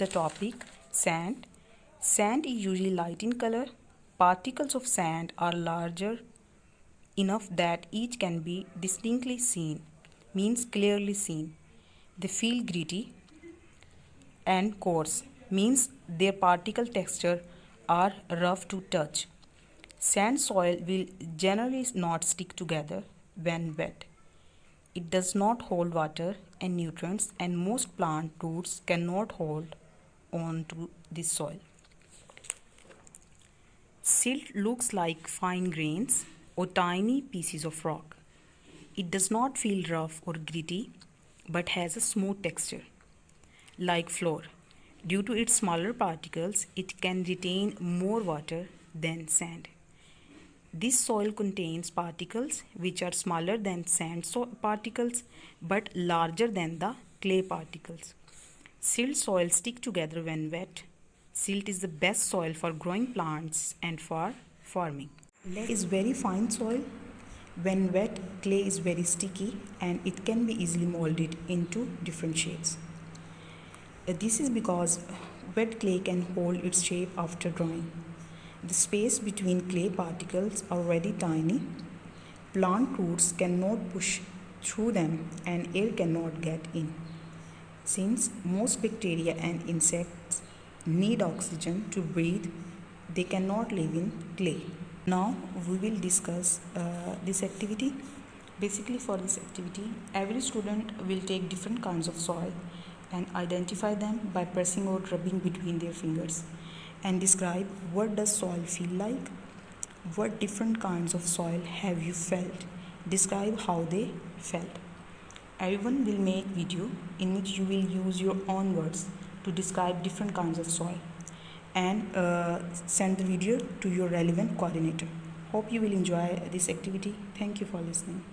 The topic sand. Sand is usually light in color. Particles of sand are larger enough that each can be distinctly seen, means clearly seen. They feel gritty and coarse, means their particle texture are rough to touch. Sand soil will generally not stick together when wet. It does not hold water and nutrients, and most plant roots cannot hold on to this soil. Silt looks like fine grains or tiny pieces of rock. It does not feel rough or gritty but has a smooth texture. Like flour, due to its smaller particles, it can retain more water than sand. This soil contains particles which are smaller than sand particles but larger than the clay particles. Silt soil stick together when wet. Silt is the best soil for growing plants and for farming. Clay is very fine soil. When wet, clay is very sticky and it can be easily molded into different shapes. This is because wet clay can hold its shape after drying. The space between clay particles are very tiny. Plant roots cannot push through them and air cannot get in. Since most bacteria and insects need oxygen to breathe, they cannot live in clay. Now we will discuss this activity. Basically, for this activity, every student will take different kinds of soil and identify them by pressing or rubbing between their fingers and describe what does soil feel like, what different kinds of soil have you felt, describe how they felt. Everyone will make video in which you will use your own words to describe different kinds of soil and send the video to your relevant coordinator. Hope you will enjoy this activity. Thank you for listening.